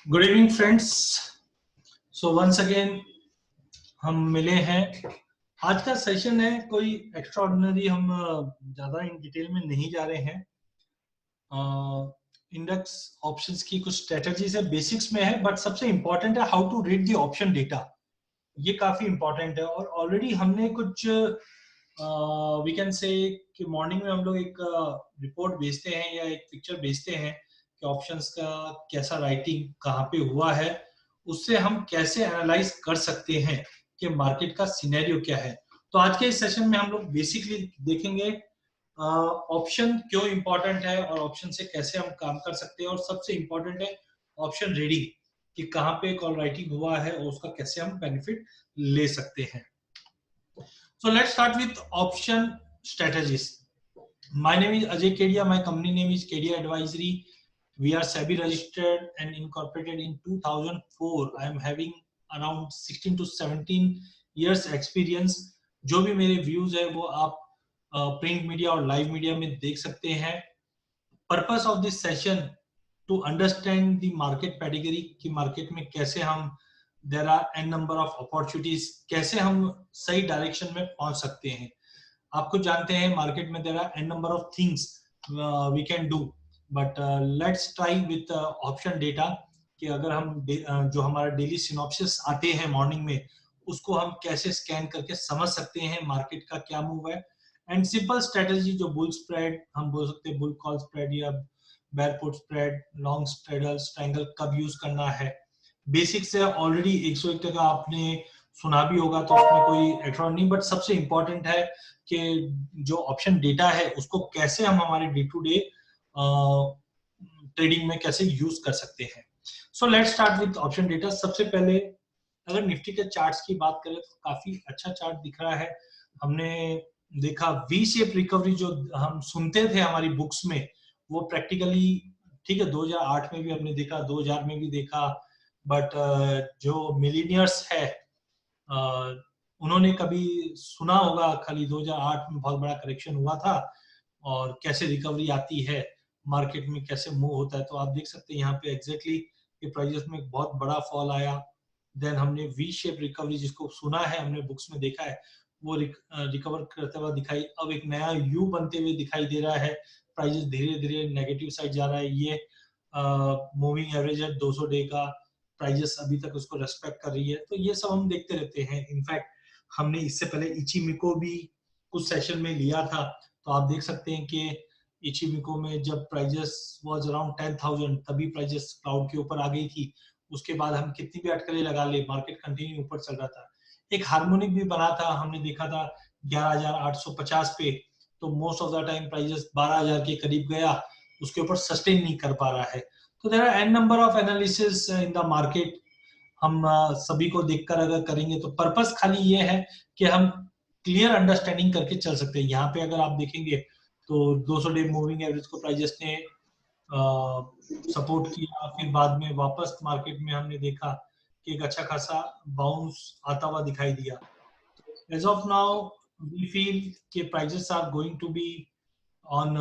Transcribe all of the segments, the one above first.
Good evening friends. So once again हम मिले हैं। आज का सेशन है कोई एक्स्ट्राऑर्डिनरी, हम ज़्यादा इन डिटेल में नहीं जा रहे हैं। इंडेक्स ऑप्शंस की कुछ स्ट्रेटजीज है, बेसिक्स में है, बट सबसे इंपॉर्टेंट है how to read the option data. ये काफ़ी इंपॉर्टेंट है और ऑलरेडी हमने कुछ वी कैन से कि मॉर्निंग में हम लोग एक रिपोर्ट भेजते हैं या एक पिक्चर भेजते हैं कि ऑप्शंस का कैसा राइटिंग कहाँ पे हुआ है, उससे हम कैसे एनालाइज कर सकते हैं कि मार्केट का सिनेरियो क्या है। तो आज के इस सेशन में हम लोग बेसिकली देखेंगे ऑप्शन क्यों इंपॉर्टेंट है और ऑप्शन से कैसे हम काम कर सकते हैं, और सबसे इंपॉर्टेंट है ऑप्शन रीडिंग कि कहाँ पे कॉल राइटिंग हुआ है और उसका कैसे हम बेनिफिट ले सकते हैं। So let's start with option strategies. My name is Ajay Kedia. My company name is Kedia Advisory. We are SEBI registered and incorporated in 2004. I am having around 16 to 17 years experience. जो भी मेरे views है वो आप print media और live media में देख सकते हैं। Purpose of this session to understand the market category कि मार्केट में कैसे हम there are n number of opportunities, कैसे हम सही डायरेक्शन में पहुंच सकते हैं। आप खुद जानते हैं मार्केट में there are n number of things we can do, but let's try with option data कि अगर हम जो हमारा डेली सिनॉप्सिस आते हैं मॉर्निंग में, उसको हम कैसे स्कैन करके समझ सकते हैं मार्केट का क्या मूव है। एंड सिंपल स्ट्रेटेजी जो बुल स्प्रेड हम बोल सकते हैं, बुल कॉल स्प्रेड या bear put spread, long straddle triangle कब यूज करना है, बेसिक से ऑलरेडी 101 टका आपने सुना भी होगा, तो उसमें कोई एक्स्ट्रा नहीं। बट सबसे इंपॉर्टेंट है कि जो ऑप्शन डेटा है उसको कैसे हम हमारे डे टू डे ट्रेडिंग में कैसे यूज कर सकते हैं। So let's start with option data. सबसे पहले अगर निफ्टी के चार्ट्स की बात करें तो काफी अच्छा चार्ट दिख रहा है। हमने देखा वी शेप रिकवरी जो हम सुनते थे हमारी बुक्स में, वो प्रैक्टिकली ठीक है 2008 में भी हमने देखा, 2000 में भी देखा, बट जो मिलीनियर्स है उन्होंने कभी सुना होगा खाली 2008 में बहुत बड़ा करेक्शन हुआ था और कैसे रिकवरी आती है मार्केट में, कैसे मूव होता है। तो आप देख सकते हैं यहाँ पे एग्जैक्टली कि प्राइजेस में एक बहुत बड़ा फॉल आया, देन हमने वी शेप रिकवरी जिसको सुना है, हमने बुक्स में देखा है, वो रिकवर करते हुआ दिखाई, अब एक नया यू बनते हुए दिखाई दे रहा है। प्राइजेस धीरे धीरे नेगेटिव साइड जा रहा है। ये मूविंग एवरेज है 200 डे का, प्राइजेस अभी तक उसको रेस्पेक्ट कर रही है। तो ये सब हम देखते रहते हैं। इनफैक्ट हमने इससे पहले इचिमिको भी कुछ सेशन में लिया था, तो आप देख सकते हैं कि इचिमिको में जब प्राइजेस वाज अराउंड 10,000 तभी प्राइजेस क्लाउड के ऊपर आ गई थी। उसके बाद हम कितनी भी अटकलें लगा ले, मार्केट कंटिन्यू ऊपर चल रहा था। एक हार्मोनिक भी बना था, हमने देखा था 11,850 पे, तो most of the time prices 12,000 के करीब गया, उसके ऊपर सस्टेन नहीं कर पा रहा है। तो there are n number of analysis in the market. हम सभी को देखकर अगर करेंगे तो पर्पस खाली ये है कि हम क्लियर अंडरस्टैंडिंग करके चल सकते हैं। यहाँ पे अगर आप देखेंगे तो 200 डे मूविंग एवरेज को प्राइजेस ने सपोर्ट किया, फिर बाद में वापस मार्केट में हमने देखा कि एक अच्छा खासा बाउंस आता हुआ दिखाई दिया। As of now we feel कि prices are going to be on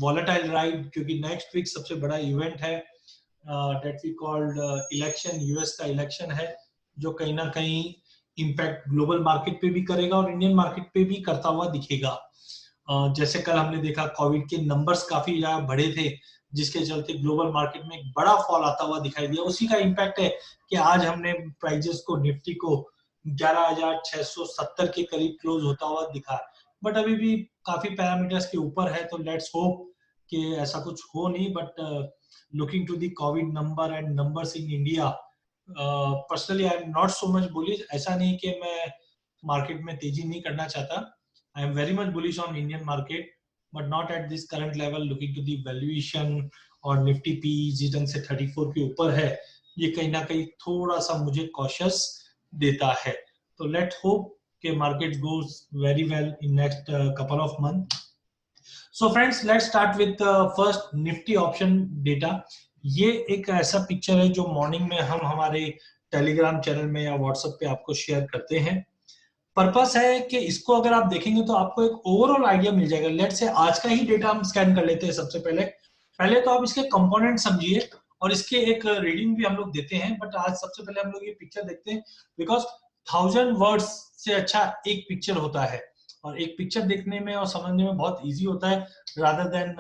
volatile ride, क्योंकि नेक्स्ट वीक सबसे बड़ा इवेंट है that we called election. US का इलेक्शन है जो कहीं ना कहीं इम्पैक्ट ग्लोबल मार्केट पे भी करेगा और इंडियन मार्केट पे भी करता हुआ दिखेगा। जैसे कल हमने देखा कोविड के नंबर्स काफी ज्यादा बढ़े थे, जिसके चलते ग्लोबल मार्केट में एक बड़ा फॉल आता हुआ दिखाई दिया। उसी का इम्पैक्ट है कि आज हमने प्राइजेस को, निफ्टी को 11,670 के करीब क्लोज होता हुआ दिखा, बट अभी भी काफी पैरामीटर्स के ऊपर है। तो लेट्स होप कि ऐसा कुछ हो नहीं, but looking to the covid number and numbers in India, personally I am not so much bullish. ऐसा नहीं कि मैं मार्केट में तेजी नहीं करना चाहता, I am very much bullish on Indian market, but not at this current level. Looking to the valuation और निफ्टी पी जिस ढंग से 34 के ऊपर है, ये कहीं ना कहीं थोड़ा सा मुझे कॉशियस देता है। तो लेट होप कि market goes very well in next couple of month. So friends, let's start with first Nifty option data. ये एक ऐसा पिक्चर है जो मॉर्निंग में हम हमारे टेलीग्राम चैनल में या व्हाट्सएप पे आपको शेयर करते हैं। पर्पस है कि इसको अगर आप देखेंगे तो आपको एक ओवरऑल आइडिया मिल जाएगा। लेट से आज का ही डेटा हम स्कैन कर लेते हैं। सबसे पहले पहले तो आप इसके कंपोनेंट समझिए और इसके एक रीडिंग भी हम लोग देते हैं, बट आज सबसे पहले हम लोग ये पिक्चर देखते हैं, बिकॉज 1000 वर्ड्स से अच्छा एक पिक्चर होता है, और एक पिक्चर देखने में और समझने में बहुत इजी होता है rather than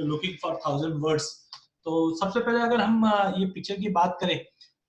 looking for 1000 words. तो सबसे पहले अगर हम ये पिक्चर की बात करें,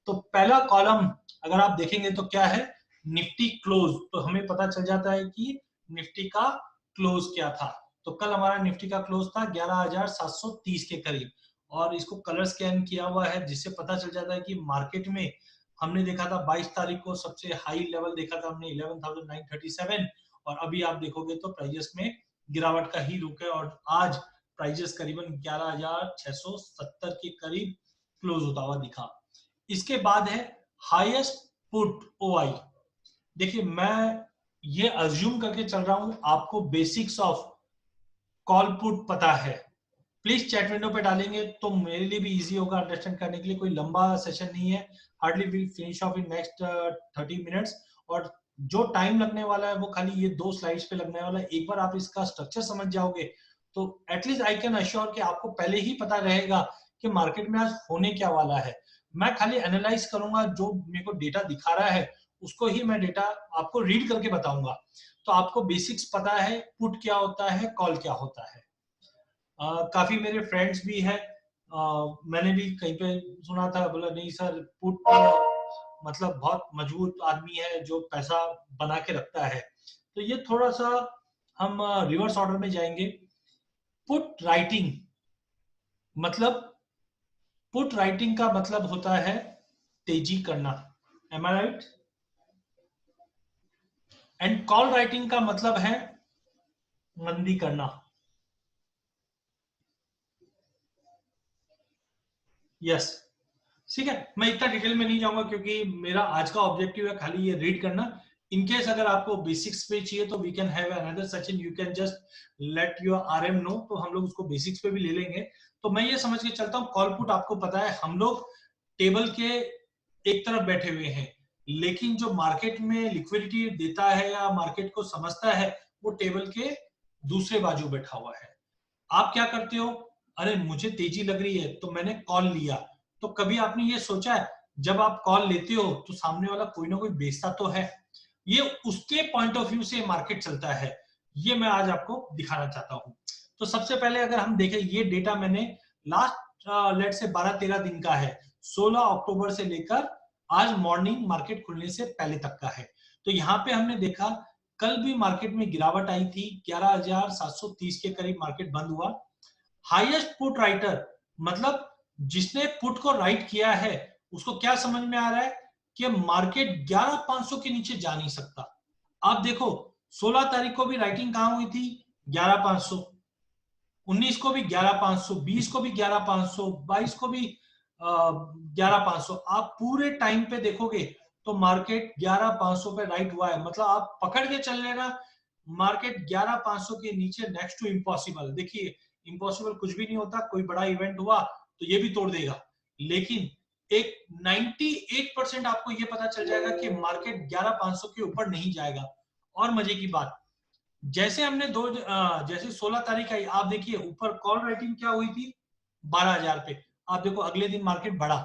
तो पहला कॉलम अगर आप देखेंगे तो क्या है, निफ्टी क्लोज। तो हमें पता चल जाता है कि निफ्टी का क्लोज क्या था। तो कल हमारा निफ्टी का क्लोज था 11,730 के करीब, और इसको कलर स्कैन किया हुआ है, जिससे पता चल जाता है कि मार्केट में हमने देखा था 22 तारीख को सबसे हाई लेवल देखा था हमने 11,937, और अभी आप देखोगे तो प्राइजेस में गिरावट का ही रुख है, और आज प्राइजेस करीबन 11,670 के करीब क्लोज होता हुआ दिखा। इसके बाद है हाईएस्ट पुट ओआई। देखिए मैं ये अज्यूम करके चल रहा हूं आपको बेसिक्स ऑफ कॉल पुट पता है, प्लीज चैट विंडो पे डालेंगे तो मेरे लिए भी इजी होगा अंडरस्टैंड करने के लिए। कोई लंबा सेशन नहीं है, hardly will finish off in next 30 minutes, और जो टाइम लगने वाला है वो खाली ये 2 स्लाइड्स पे लगने वाला है। एक बार आप इसका स्ट्रक्चर समझ जाओगे तो एटलीस्ट आई कैन अश्योर कि आपको पहले ही पता रहेगा कि मार्केट में आज होने क्या वाला है। मैं खाली एनालाइज करूंगा, जो मेरे को डेटा दिखा रहा है उसको ही मैं डेटा आपको रीड करके बताऊंगा। तो आपको बेसिक्स पता है, पुट क्या होता है, कॉल क्या होता है। काफी मेरे फ्रेंड्स भी हैं, मैंने भी कहीं पे सुना था, बोला नहीं सर पुट मतलब बहुत मजबूत आदमी है जो पैसा बना के रखता है। तो ये थोड़ा सा हम रिवर्स ऑर्डर में जाएंगे। पुट राइटिंग मतलब, पुट राइटिंग का मतलब होता है तेजी करना, am I right? And call writing का मतलब है मंदी करना। यस, ठीक है, मैं इतना डिटेल में नहीं जाऊंगा क्योंकि मेरा आज का ऑब्जेक्टिव है खाली ये रीड करना। इनकेस अगर आपको बेसिक्स पे चाहिए तो we can have another session, you can just let your RM know, तो हम लोग उसको बेसिक्स पे भी ले लेंगे। तो मैं ये समझ के चलता हूँ, कॉल पुट आपको पता है, हम लोग टेबल के एक तरफ बैठे हुए हैं, लेकिन जो मार्केट में लिक्विडिटी देता है या मार्केट को समझता है वो टेबल के दूसरे बाजू बैठा हुआ है। आप क्या करते हो, अरे मुझे तेजी लग रही है तो मैंने कॉल लिया। तो कभी आपने ये सोचा है जब आप कॉल लेते हो तो सामने वाला कोई ना कोई बेचता तो है, ये उसके पॉइंट ऑफ व्यू से मार्केट चलता है। ये मैं आज आपको दिखाना चाहता हूं। तो सबसे पहले अगर हम देखें, ये डेटा मैंने लास्ट लेट से 12-13 दिन का है, 16 अक्टूबर से लेकर आज मॉर्निंग मार्केट खुलने से पहले तक का है। तो यहाँ पे हमने देखा कल भी मार्केट में गिरावट आई थी, 11,730 के करीब मार्केट बंद हुआ। हाईएस्ट पुट राइटर मतलब जिसने पुट को राइट किया है उसको क्या समझ में आ रहा है कि मार्केट 11,500 के नीचे जा नहीं सकता। आप देखो 16 तारीख को भी राइटिंग कहां हुई थी, 11,500, 19 को भी 11,500, 20 को भी 11,500, 22 को भी 11,500। आप पूरे टाइम पे देखोगे तो मार्केट 11,500 पे राइट हुआ है, मतलब आप पकड़ के चल लेना मार्केट 11,500 के नीचे नेक्स्ट टू इम्पॉसिबल। देखिए इम्पॉसिबल कुछ भी नहीं होता, कोई बड़ा इवेंट हुआ तो ये भी तोड़ देगा, लेकिन एक 98% आपको ये पता चल जाएगा कि मार्केट 11,500 के ऊपर नहीं जाएगा। और मजे की बात, जैसे हमने जैसे 16 तारीख आई, आप देखिए ऊपर कॉल राइटिंग क्या हुई थी 12,000 पे, आप देखो अगले दिन मार्केट बढ़ा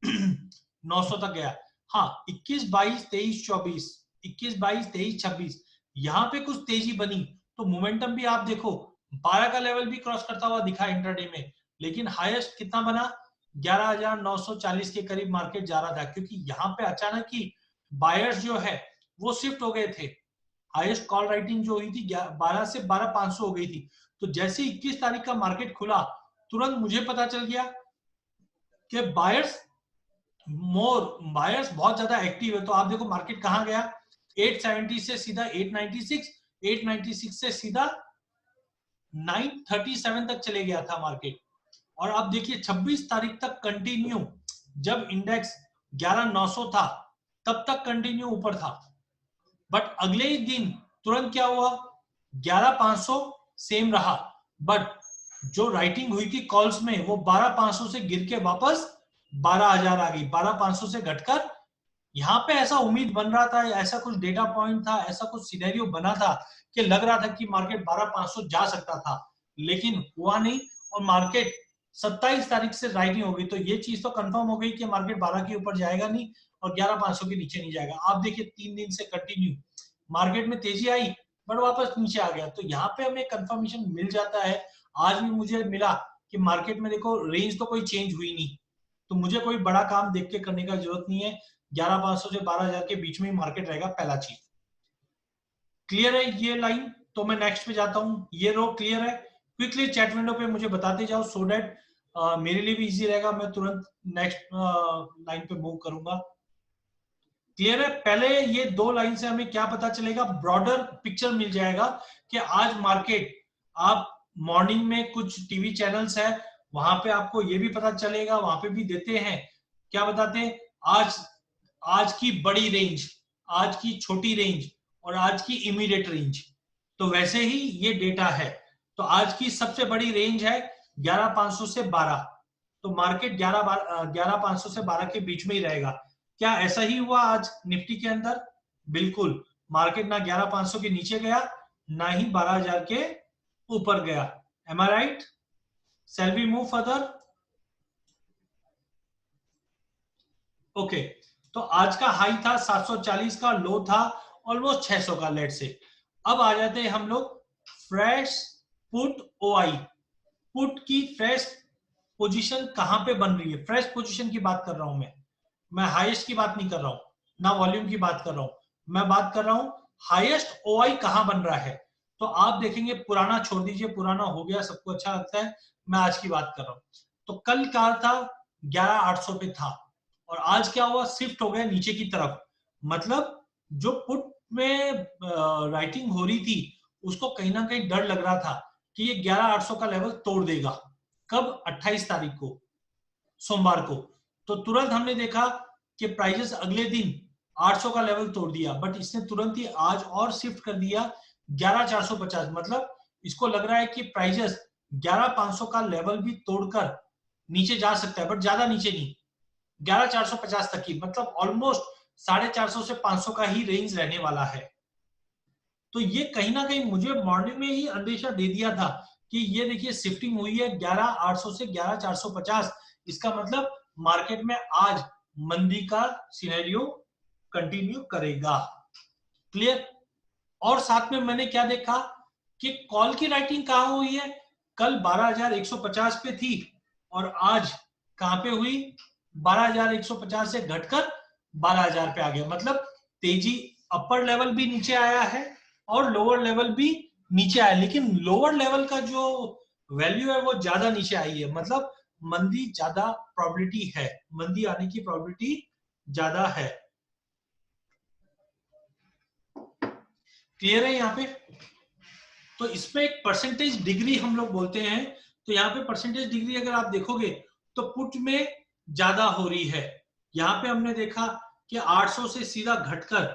900 तक गया। हाँ 21, 22, 23, 24, 21, 22, 23, 26 यहाँ पे कुछ तेजी बनी, तो मोमेंटम भी आप देखो 12 का लेवल भी क्रॉस करता हुआ दिखा इंट्राडे में, लेकिन हाईएस्ट कितना बना, 11,940 के करीब मार्केट जा रहा था, क्योंकि यहाँ पे अचानक ही बायर्स जो है वो शिफ्ट हो गए थे। हाईएस्ट कॉल राइटिंग जो हुई थी 12 से 12,500 हो गई थी। तो जैसे 21 तारीख का मार्केट खुला तुरंत मुझे पता चल गया कि बायर्स बहुत ज्यादा एक्टिव है। तो आप देखो मार्केट कहां गया, 870 से सीधा 896, 896 से सीधा 937 तक चले गया था मार्केट। और आप देखिए 26 तारीख तक कंटिन्यू, जब इंडेक्स 11,900 था तब तक कंटिन्यू ऊपर था, बट अगले ही दिन तुरंत क्या हुआ, 11,500 सेम रहा, बट जो राइटिंग हुई थी कॉल्स में वो 12,500 से गिर के वापस 12,000 आ गई, 12,500 से घटकर। यहाँ पे ऐसा उम्मीद बन रहा था, ऐसा कुछ डेटा पॉइंट था, ऐसा कुछ सिनेरियो बना था कि लग रहा था कि मार्केट 12,500 जा सकता था, लेकिन हुआ नहीं। और मार्केट 27 तारीख से राइटिंग होगी, तो ये चीज तो कंफर्म हो गई कि मार्केट 12 के ऊपर जाएगा नहीं और 11,500 के नीचे नहीं जाएगा। आप देखिए 3 दिन से कंटिन्यू मार्केट में तेजी आई बट वापस नीचे आ गया, तो यहाँ पे हमें कंफर्मेशन मिल जाता है। आज भी मुझे मिला कि मार्केट में देखो रेंज तो कोई चेंज हुई नहीं, तो मुझे कोई बड़ा काम देख के करने का जरूरत नहीं है। 11,500 से 12,000 के बीच में ही मार्केट रहेगा, पहला चीज क्लियर है ये लाइन। तो मैं नेक्स्ट पे जाता हूँ, ये रो क्लियर है। क्विकली चैट विंडो पे मुझे बताते जाओ सो दैट मेरे लिए भी इजी रहेगा, मैं तुरंत नेक्स्ट लाइन पे मूव करूंगा। क्लियर है, पहले ये दो लाइन से हमें क्या पता चलेगा, ब्रॉडर पिक्चर मिल जाएगा कि आज मार्केट, आप मॉर्निंग में कुछ टीवी चैनल्स है वहां पे आपको ये भी पता चलेगा, वहां पे भी देते हैं, क्या बताते हैं, आज की बड़ी रेंज, आज की छोटी रेंज और आज की इमीडिएट रेंज। तो वैसे ही ये डेटा है, तो आज की सबसे बड़ी रेंज है 11,500 से 12, तो मार्केट 11,500 से 12 के बीच में ही रहेगा। क्या ऐसा ही हुआ आज निफ्टी के अंदर? बिल्कुल, मार्केट ना 11,500 के नीचे गया ना ही 12,000 के ऊपर गया। Am I right? Shall we move further? Okay, तो आज का हाई था 740 का, लो था ऑलमोस्ट 600 का, लेट से। अब आ जाते हैं हम लोग फ्रेश पुट ओआई। पुट की फ्रेश पोजीशन कहां पे बन रही है? फ्रेश पोजीशन की बात कर रहा हूं मैं हाईएस्ट की बात नहीं कर रहा हूं, ना वॉल्यूम की बात कर रहा हूं, मैं बात कर रहा हूं हाईएस्ट ओआई कहां बन रहा है। तो आप देखेंगे, पुराना छोड़ दीजिए, पुराना हो गया, सबको अच्छा लगता है, मैं आज की बात कर रहा हूं। तो कल क्या था, 11,800 पे था और आज क्या हुआ, शिफ्ट हो गया नीचे की तरफ। मतलब जो पुट में राइटिंग हो रही थी उसको कहीं ना कहीं डर लग रहा था कि ये 11,800 का लेवल तोड़ देगा। कब? 28 तारीख को, सोमवार को। तो तुरंत हमने देखा कि प्राइजेस अगले दिन 800 का लेवल तोड़ दिया, बट इसने तुरंत ही आज और शिफ्ट कर दिया 11,450। मतलब इसको लग रहा है कि प्राइजेस 11,500 का लेवल भी तोड़कर नीचे जा सकता है, बट ज्यादा नीचे नहीं, 11,450 तक की, मतलब ऑलमोस्ट 450 से 500 का ही रेंज रहने वाला है। तो ये कहीं ना कहीं मुझे मॉर्निंग में ही अंदेशा दे दिया था कि ये देखिए शिफ्टिंग हुई है 11,800 से 11,450। इसका मतलब मार्केट में आज मंदी का सिनेरियो कंटिन्यू करेगा। क्लियर? और साथ में मैंने क्या देखा कि कॉल की राइटिंग कहां हुई है, कल 12,150 पे थी और आज कहां पे हुई, 12,150 से घटकर 12,000 पे आ गया। मतलब तेजी, अपर लेवल भी नीचे आया है और लोअर लेवल भी नीचे आया, लेकिन लोअर लेवल का जो वैल्यू है वो ज्यादा नीचे आई है। मतलब मंदी ज्यादा प्रोबेबिलिटी है, मंदी आने की प्रोबेबिलिटी ज्यादा है। क्लियर है यहाँ पे? तो इसमें एक परसेंटेज डिग्री हम लोग बोलते हैं, तो यहाँ पे परसेंटेज डिग्री अगर आप देखोगे तो पुट में ज्यादा हो रही है। यहाँ पे हमने देखा कि 800 से सीधा घटकर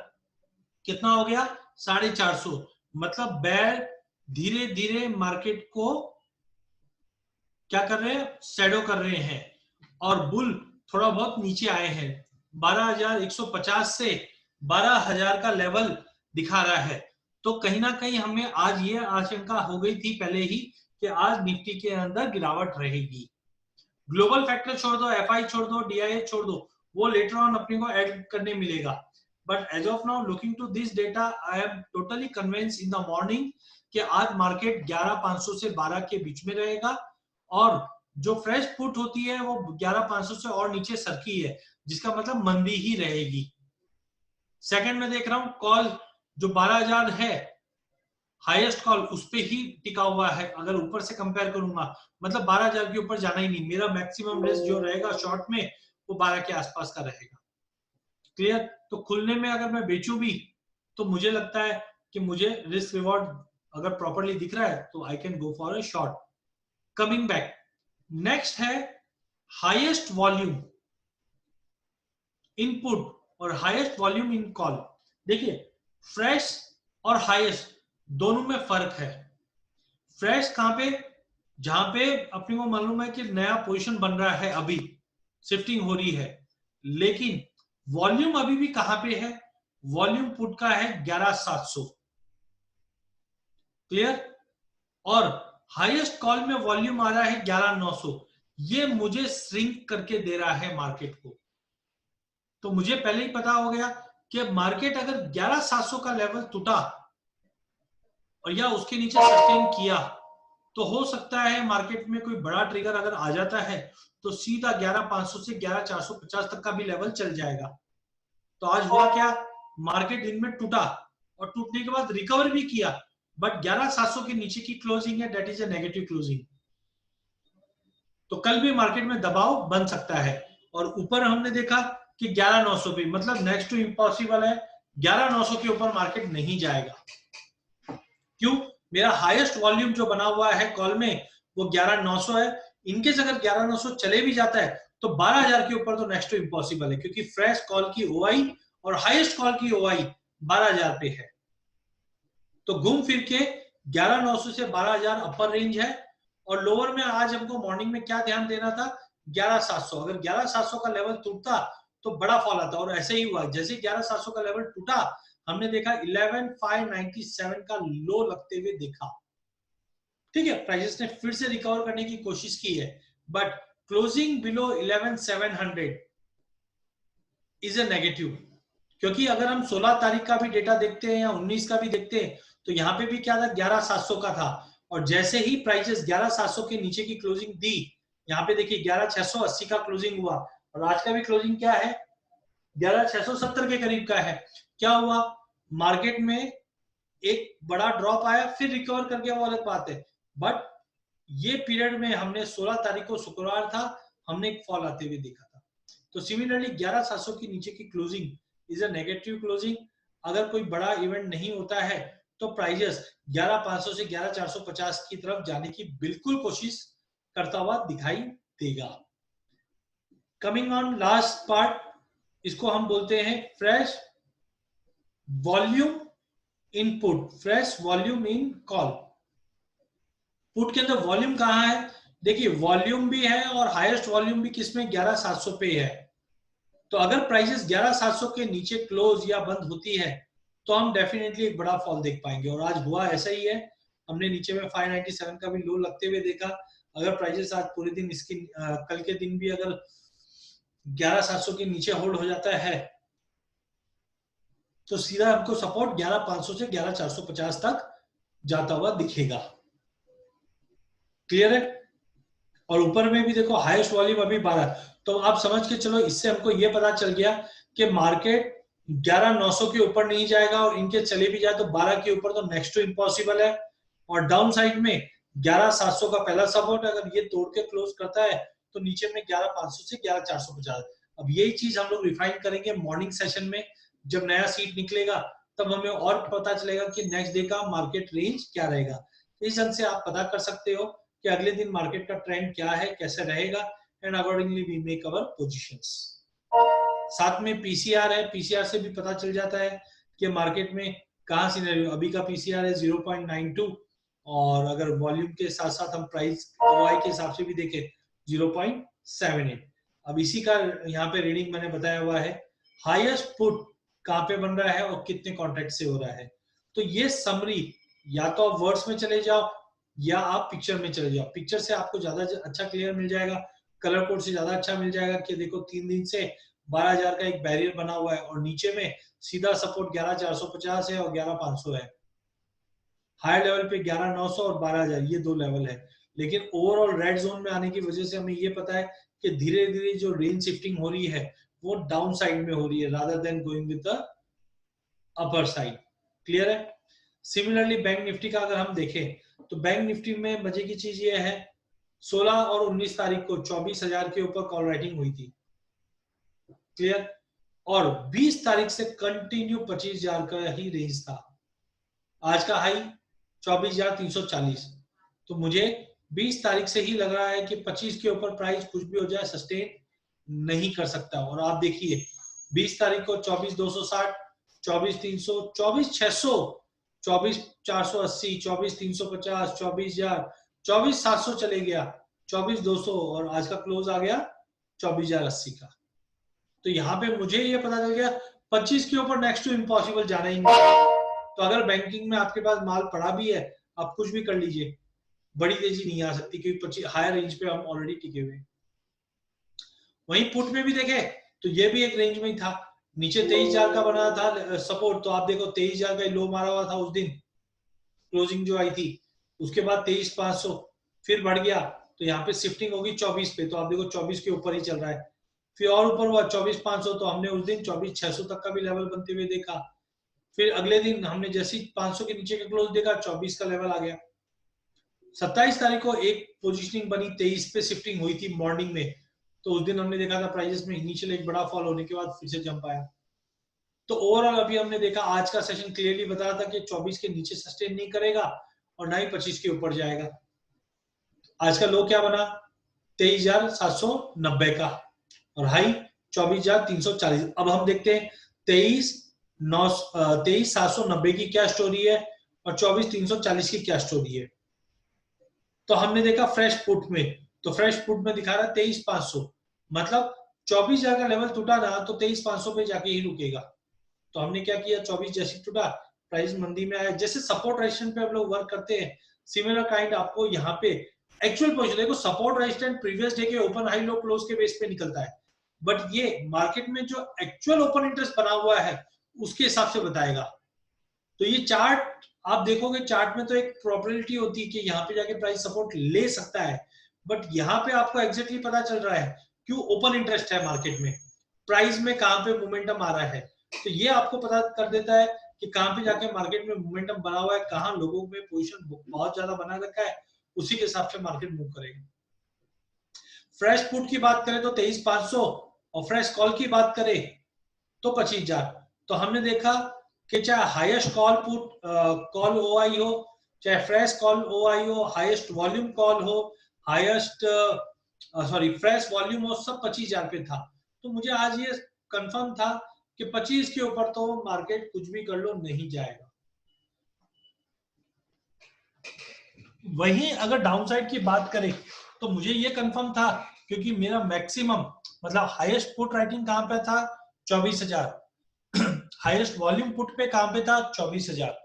कितना हो गया, 450। मतलब बैर धीरे धीरे मार्केट को क्या कर रहे हैं, शैडो कर रहे हैं, और बुल थोड़ा बहुत नीचे आए हैं। 12,150 से 12,000 का लेवल दिखा रहा है। तो कहीं ना कहीं हमें आज ये आशंका हो गई थी पहले ही कि आज निफ्टी के अंदर गिरावट रहेगी। ग्लोबल फैक्टर छोड़ दो, एफआई छोड़ दो, डीआईए छोड़ दो, वो लेटर ऑन अपने को ऐड करने मिलेगा। But as of now looking to this data, I am totally convince in the morning कि आज मार्केट 11,500 से 12 के बीच में रहेगा, और जो फ्रेश पुट होती है वो 11,500 से और नीचे सरकी है, जिसका मतलब मंदी ही रहेगी। सेकंड में देख रहा हूं कॉल जो 12,000 है, हाईएस्ट कॉल उस पे ही टिका हुआ है। अगर ऊपर से कंपेयर करूंगा, मतलब 12,000 के ऊपर जाना ही नहीं, मेरा मैक्सिमम रिस्क जो रहेगा शॉर्ट में वो 12 के आसपास का रहेगा। क्लियर? तो खुलने में अगर मैं बेचूं भी तो मुझे लगता है कि मुझे रिस्क रिवॉर्ड अगर प्रॉपरली दिख रहा है तो I can go for a short. Coming back, next है हाईएस्ट वॉल्यूम इनपुट और हाईएस्ट वॉल्यूम इन कॉल। देखिए फ्रेश और हाईएस्ट दोनों में फर्क है। फ्रेश कहां पे, जहां पे अपने को मालूम है कि नया पोजीशन बन रहा है, अभी शिफ्टिंग हो रही है, लेकिन वॉल्यूम अभी भी कहां पे है, वॉल्यूम पुट का है 11,700। क्लियर? और हाईएस्ट कॉल में वॉल्यूम आ रहा है 11,900। ये मुझे श्रिंक करके दे रहा है मार्केट को। तो मुझे पहले ही पता हो गया कि मार्केट अगर 11700 का लेवल टूटा और या उसके नीचे सस्टेन किया तो हो सकता है मार्केट में कोई बड़ा ट्रिगर अगर आ जाता है तो सीधा 11500 से 11450 तक का भी लेवल चल जाएगा। तो आज हुआ क्या, मार्केट दिन में टूटा और टूटने के बाद रिकवर भी किया, बट 11700 के नीचे की क्लोजिंग है, that is a negative closing. तो कल भी मार्केट में दबाव बन सकता है। और ऊपर हमने देखा कि 11900 पे, मतलब नेक्स्ट टू इम्पॉसिबल है, 11900 के ऊपर मार्केट नहीं जाएगा। क्यों? मेरा हाईएस्ट वॉल्यूम जो बना हुआ है कॉल में वो 11900 है। इनकेस अगर 11900 चले भी जाता है तो 12000 के ऊपर तो नेक्स्ट टू इम्पॉसिबल है, क्योंकि फ्रेश कॉल की ओआई और हाईएस्ट कॉल की ओआई 12000 पे है। तो घूम फिर के 11900 से 12000 अपर रेंज है। और लोअर में आज हमको मॉर्निंग में क्या ध्यान देना था, 11700। अगर 11700 का लेवल टूटता तो बड़ा फॉल आता, और ऐसे ही हुआ। जैसे 11700 का लेवल टूटा हमने देखा 11597 का लो लगते हुए देखा। ठीक है, प्राइसेस ने फिर से रिकवर करने की कोशिश की है, but closing below 11700 is a negative. क्योंकि अगर हम 16 तारीख का भी डेटा देखते हैं या 19 का भी देखते हैं तो यहाँ पे भी क्या था, 11700 का था। और जैसे ही प्राइसेस 11700 के नीचे की क्लोजिंग दी, यहाँ पे देखिए 11680 का क्लोजिंग हुआ, और आज का भी क्लोजिंग क्या है, 11670 के करीब का है। क्या हुआ, मार्केट में एक बड़ा ड्रॉप आया, फिर रिकवर कर गया, वो अलग बात है। बट ये पीरियड में हमने 16 तारीख को शुक्रवार था, हमने एक फॉल आते हुए देखा था। तो सिमिलरली 11700 के नीचे की closing is a negative closing. अगर कोई बड़ा इवेंट नहीं होता है तो प्राइजेस 11500 से 11450 की तरफ जाने की बिल्कुल कोशिश करता हुआ दिखाई देगा। कमिंग ऑन लास्ट पार्ट, इसको हम बोलते हैं fresh volume input, fresh volume इन कॉल। पुट के अंदर वॉल्यूम कहां है, देखिए वॉल्यूम भी है और हाईएस्ट वॉल्यूम भी किसमें, 11700 पे है। तो अगर प्राइसेस 11700 के नीचे क्लोज या बंद होती है तो हम डेफिनेटली एक बड़ा फॉल देख पाएंगे, और आज हुआ ऐसा ही है। हमने नीचे में 597 का भी लो लगते हुए देखा। अगर प्राइसेस आज पूरे दिन इसकी कल के दिन भी अगर 11700 के नीचे होल्ड हो जाता है तो सीधा हमको सपोर्ट 11500 से 11450 तक जाता हुआ दिखेगा। क्लियर है? और ऊपर में भी देखो हाईएस्ट वॉल्यूम अभी 12। तो आप समझ के चलो, इससे हमको ये पता चल गया कि मार्केट 11900 के ऊपर नहीं जाएगा, और इनके चले भी जाए तो 12 के ऊपर तो नेक्स्ट टू इम्पॉसिबल है। और डाउन साइड में 11700 का पहला सपोर्ट, अगर ये तोड़ के क्लोज करता है तो नीचे में 11500 से 11450। अब यही चीज हम लोग रिफाइन करेंगे मॉर्निंग सेशन में, जब नया सीट निकलेगा तब हमें और पता चलेगा कि नेक्स्ट डे का मार्केट रेंज क्या रहेगा। इस ढंग से आप पता कर सकते हो कि अगले दिन मार्केट का ट्रेंड क्या है, कैसे रहेगा, and accordingly we make our positions. साथ में पीसीआर है, पीसीआर से भी पता चल जाता है कि मार्केट में कहां सिनेरियो। अभी का पीसीआर है 0.92, और अगर वॉल्यूम के साथ साथ हम प्राइस ओआई के हिसाब से भी देखें 0.78। अब इसी का यहाँ पे रीडिंग मैंने बताया हुआ है, हाईएस्ट पुट कहां पे बन रहा है और कितने कॉन्ट्रैक्ट से हो रहा है। तो ये समरी, या तो आप वर्ड्स में चले जाओ या आप पिक्चर में चले जाओ। पिक्चर से आपको ज्यादा अच्छा क्लियर मिल जाएगा, कलर कोड से ज्यादा अच्छा मिल जाएगा कि देखो 3 दिन से 12000 का एक बैरियर बना हुआ है और नीचे में सीधा सपोर्ट 11450 है और 11500 है। हायर लेवल पे 11900 और 12000, ये दो लेवल है। लेकिन ओवरऑल रेड जोन में आने की वजह से हमें ये पता है कि धीरे धीरे जो रेंज शिफ्टिंग हो रही है वो डाउन साइड में हो रही है, rather than going with the upper side. Clear है? सिमिलरली बैंक निफ्टी का अगर हम देखें तो बैंक निफ्टी में मजे की चीज ये है, 16 और 19 तारीख को 24000 के ऊपर कॉल राइटिंग हुई थी। क्लियर? और 20 तारीख से कंटिन्यू 25000 का ही रेंज था। आज का हाई 24340। तो मुझे 20 तारीख से ही लग रहा है कि 25 के ऊपर प्राइस कुछ भी हो जाए सस्टेन नहीं कर सकता। और आप देखिए 20 तारीख को 24260, 24300, 24600, 24480, 24350, 24000, 24700 चले गया, 24200, और आज का क्लोज आ गया 24080 का। तो यहाँ पे मुझे ये पता चल गया 25 के ऊपर नेक्स्ट टू इम्पॉसिबल जाना ही नहीं। तो अगर बैंकिंग में आपके पास माल पड़ा भी है, आप कुछ भी कर लीजिए, बड़ी तेजी नहीं आ सकती, क्योंकि हायर रेंज पे हम ऑलरेडी टिके हुए हैं। वहीं पुट में भी देखे तो ये भी एक रेंज में ही था, नीचे 23,000 का बना था सपोर्ट, तो आप देखो 23,000 का लो मारा हुआ था उस दिन क्लोजिंग जो आई थी, उसके बाद 23,500 फिर बढ़ गया, तो यहाँ पे शिफ्टिंग होगी 24 पे, तो आप देखो 24 के ऊपर ही चल रहा है, फिर और ऊपर हुआ 24,500, तो हमने उस दिन 24,600 तक का भी लेवल बनते हुए देखा, फिर अगले दिन हमने जैसे ही 500 के नीचे का क्लोज देखा 24 का लेवल आ गया। 27 तारीख को एक पोजीशनिंग बनी 23 पे शिफ्टिंग हुई थी मॉर्निंग में, तो उस दिन हमने देखा था प्राइजेस में इनिशियल एक बड़ा फॉल होने के बाद फिर से जंप आया। तो ओवरऑल अभी हमने देखा आज का सेशन क्लियरली बता था कि 24 के नीचे सस्टेन नहीं करेगा और ना ही 25 के ऊपर जाएगा। आज का लो क्या बना 23,790 का और हाई 24,340। अब हम देखते हैं 23,790 की क्या स्टोरी है और 24,340 की क्या स्टोरी है। तो हमने देखा फ्रेश पुट में, तो फ्रेश पुट में दिखा रहा है 23,500, मतलब 24,000 का लेवल टूटा ना तो 23,500 पे जाके ही रुकेगा। तो हमने क्या किया 24 जैसे टूटा प्राइस मंदी में आया, जैसे सपोर्ट रेजिस्टेंस पे हम लोग वर्क करते हैं सिमिलर काइंड आपको यहाँ पे एक्चुअल पोजीशन देखो, सपोर्ट रेजिस्टेंस प्रीवियस डे के ओपन हाई लो क्लोज के बेस पे निकलता है, बट ये मार्केट में जो एक्चुअल ओपन इंटरेस्ट बना हुआ है उसके हिसाब से बताएगा। तो ये चार्ट आप देखोगे, चार्ट में तो एक प्रोबेबिलिटी होती है कि यहाँ पे जाके प्राइस सपोर्ट ले सकता है, बट यहाँ पे आपको एग्जैक्टली पता चल रहा है क्यों ओपन इंटरेस्ट है मार्केट में, प्राइस में कहां पे मोमेंटम आ रहा है, तो ये आपको पता कर देता है कि कहां पे जाके मार्केट में मोमेंटम बना हुआ है, कहां लोगों में पोजीशन बहुत ज्यादा बना रखा है, उसी के हिसाब से मार्केट मूव करेगा। फ्रेश पुट की बात करें तो 23,500 और फ्रेश कॉल की बात करें तो 25,000। तो हमने देखा कि चाहे highest call put call OI हो, चाहे फ्रेश कॉल ओआई हो, हाईएस्ट वॉल्यूम कॉल हो, हाईएस्ट फ्रेश वॉल्यूम हो, सब 25,000 पे था। तो मुझे आज ये कंफर्म था कि 25 के ऊपर तो मार्केट कुछ भी कर लो नहीं जाएगा। वहीं अगर डाउनसाइड की बात करें तो मुझे ये कंफर्म था क्योंकि मेरा मैक्सिमम मतलब हाईएस्ट पुट राइटिंग कहां पे था 24,000, हाईएस्ट वॉल्यूम पुट पे कहां पे था 24,000,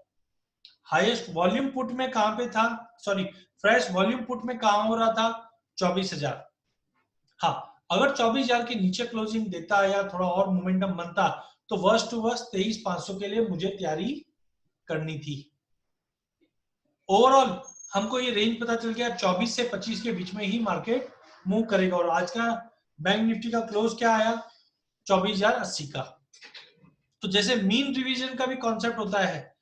हाईएस्ट वॉल्यूम पुट में कहां पे था फ्रेश वॉल्यूम पुट में कहां हो रहा था 24,000। हाँ, अगर 24,000 के नीचे क्लोजिंग देता या थोड़ा और मोमेंटम बनता तो वर्स्ट टू वर्स्ट 23,500 के लिए मुझे तैयारी करनी थी। ओवरऑल हमको ये रेंज पता चल गया 24 से 25 के बीच में ही मार्केट मूव करेगा और आज का बैंक निफ्टी का क्लोज क्या आया 24,080 का। तो जैसे मीन रिवीजन का भी कॉन्सेप्ट होता है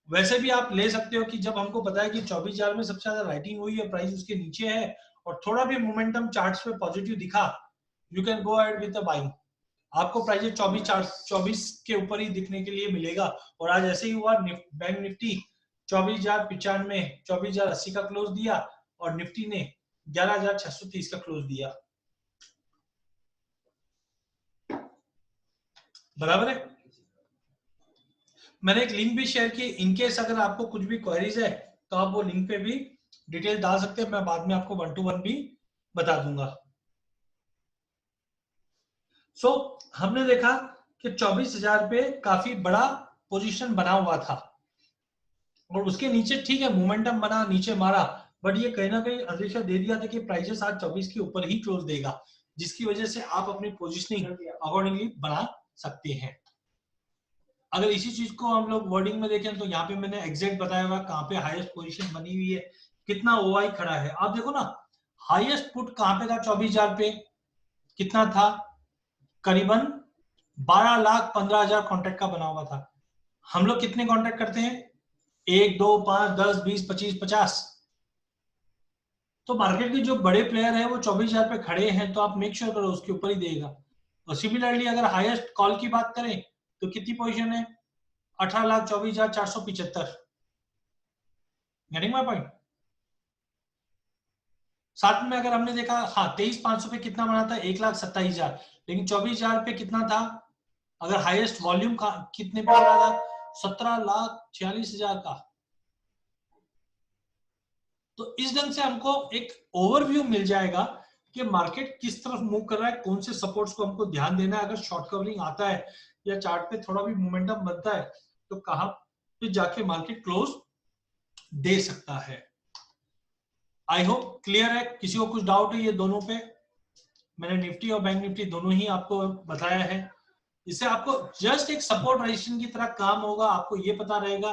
वैसे भी आप ले सकते हो कि जब हमको पता है कि 24,000 में सबसे ज्यादा राइटिंग हुई है, प्राइस उसके नीचे है और थोड़ा भी मोमेंटम चार्ट्स पे पॉजिटिव दिखा, you can go ahead with the buying. आपको प्राइस 24 के ऊपर ही दिखने के लिए मिलेगा और आज ऐसे ही हुआ, बैंक निफ्टी 24,095 24,080 का क्लोज दिया और निफ्टी ने 11,630 का क्लोज दिया। बराबर है। मैंने एक लिंक भी शेयर की, इनकेस अगर आपको कुछ भी क्वेरीज है तो आप वो लिंक पे भी डिटेल डाल सकते हैं, मैं बाद में आपको 1 to 1 भी बता दूंगा। हमने देखा कि 24,000 पे काफी बड़ा पोजीशन बना हुआ था और उसके नीचे ठीक है मोमेंटम बना, नीचे मारा, बट ये कहीं ना कहीं अंदेशा दे दिया था कि प्राइसेस आज 24 के ऊपर ही क्लोज देगा, जिसकी वजह से आप अपनी पोजीशनिंग अकॉर्डिंगली बना सकते हैं। अगर इसी चीज को हम लोग वर्डिंग में देखें तो यहाँ पे मैंने एग्जैक्ट बताया हुआ कहाँ पे हाईएस्ट पोजीशन बनी हुई है, कितना ओआई खड़ा है। आप देखो ना हाईएस्ट पुट कहाँ पे था 24,000 पे, कितना था करीबन 12,15,000 कॉन्ट्रैक्ट का बना हुआ था। हम लोग कितने कॉन्ट्रैक्ट करते हैं 1 2 5 10 20 25 50। तो मार्केट के जो बड़े प्लेयर हैं वो 24,000 पे खड़े हैं, तो आप मेक श्योर करो उसके ऊपर ही देगा। और सिमिलरली अगर हाईएस्ट कॉल की बात करें तो कितनी पोजीशन है 18,24,475। Getting my point. साथ में अगर हमने देखा हाँ 23,500 पे कितना बना था 1,27,000, लेकिन 24,000 पे कितना था, अगर हाईएस्ट वॉल्यूम का कितने पे बना था 17,46,000 का। तो इस ढंग से हमको एक ओवरव्यू मिल जाएगा कि मार्केट किस तरफ मूव कर रहा है, कौन से सपोर्ट्स को हमको ध्यान देना है, अगर शॉर्ट कवरिंग आता है या चार्ट पे थोड़ा भी मोमेंटम बनता है तो कहां पे जाके मार्केट क्लोज दे सकता है। आई होप क्लियर है। किसी को कुछ डाउट है ये दोनों पे मैंने निफ्टी और बैंक निफ्टी दोनों ही आपको बताया है। इससे आपको जस्ट एक सपोर्ट रेजिस्टेंस की तरह काम होगा। आपको ये पता रहेगा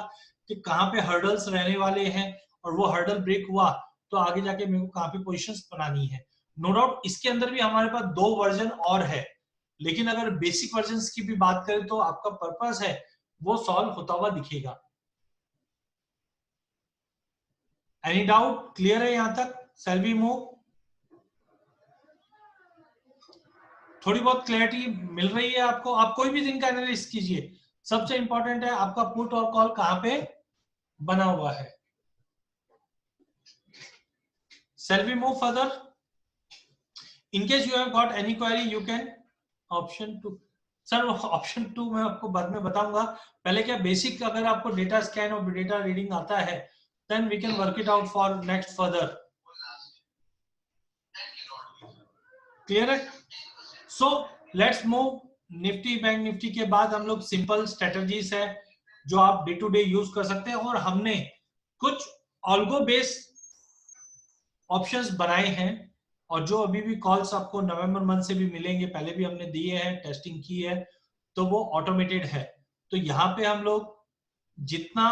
कि कहाँ पे हर्डल्स रहने वाले हैं, और वो हर्डल ब्रेक हुआ तो आगे जाके मेरे को कहाँ पे पोजीशंस बनानी है। नो डाउट इसके अंदर भी हमारे पास 2 वर्जन और है, लेकिन अगर बेसिक वर्जन्स की भी बात करें तो आपका पर्पस है वो सॉल्व होता हुआ दिखेगा। Any doubt? क्लियर है यहां तक? Shall we move? थोड़ी बहुत क्लैरिटी मिल रही है आपको? आप कोई भी दिन का एनालिसिस कीजिए, सबसे इंपॉर्टेंट है आपका पुट और कॉल कहां पे बना हुआ है। Shall we move further? In case you have got any query, you can option 2. Sir option 2 मैं आपको बाद में बताऊंगा। पहले क्या बेसिक अगर आपको डेटा स्कैन और डेटा रीडिंग आता है, then we can work it out for next further. Clear है? So let's move. Nifty bank Nifty के बाद हम लोग सिंपल स्ट्रेटजीज है जो आप डे टू डे यूज कर सकते हैं, और हमने कुछ ऑल्गो बेस्ड ऑप्शंस बनाए हैं, और जो अभी भी कॉल्स आपको नवंबर मंथ से भी मिलेंगे, पहले भी हमने दिए हैं, टेस्टिंग की है, तो वो ऑटोमेटेड है। तो यहाँ पे हम लोग जितना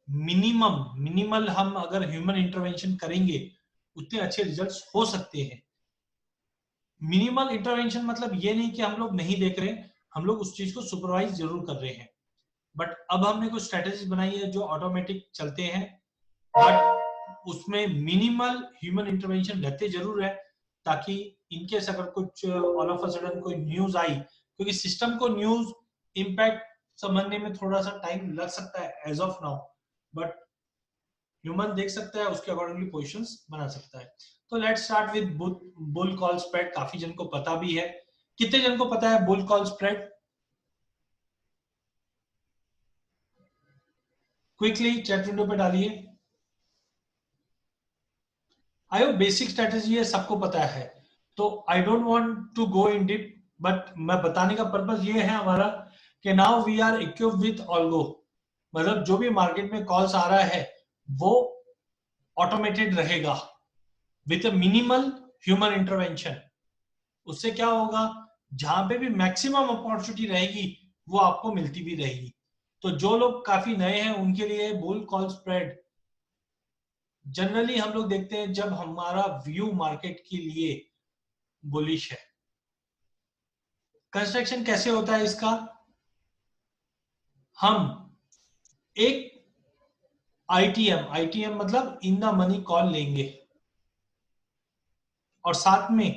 मिनिमल हम अगर ह्यूमन इंटरवेंशन करेंगे उतने अच्छे रिजल्ट्स हो सकते हैं। मिनिमल इंटरवेंशन मतलब ये नहीं कि हम लोग नहीं देख रहे, हम लोग उस चीज को सुपरवाइज जरूर कर रहे हैं, बट अब हमने कुछ स्ट्रेटेजीज बनाई है जो ऑटोमेटिक चलते हैं, बट उसमें मिनिमल ह्यूमन इंटरवेंशन रहते जरूर है, ताकि इनकेस अगर कुछ ऑल ऑफ अ सडन कोई न्यूज आई, क्योंकि सिस्टम को न्यूज इंपैक्ट समझने में थोड़ा सा टाइम लग सकता है as of now, but human देख सकता है, उसके अकॉर्डिंगली पोजीशंस बना सकता है। तो let's start with bull call spread. काफी जन को पता भी है। कितने जन को पता है bull call spread? Quickly chat window पे डालिए। आई होप बेसिक स्ट्रेटेजी है, सबको पता है, तो I don't want to go in deep, but मैं बताने का पर्पस ये है हमारा कि now we are equipped with algo, मतलब जो भी मार्केट में कॉल्स आ रहा है वो ऑटोमेटेड रहेगा with a minimal human intervention. उससे क्या होगा, जहां पे भी मैक्सिमम अपॉर्चुनिटी रहेगी वो आपको मिलती भी रहेगी। तो जो लोग काफी नए हैं उनके लिए बुल कॉल स्प्रेड जनरली हम लोग देखते हैं जब हमारा व्यू मार्केट के लिए बुलिश है। कंस्ट्रक्शन कैसे होता है इसका? हम एक आईटीएम मतलब इन द मनी कॉल लेंगे, और साथ में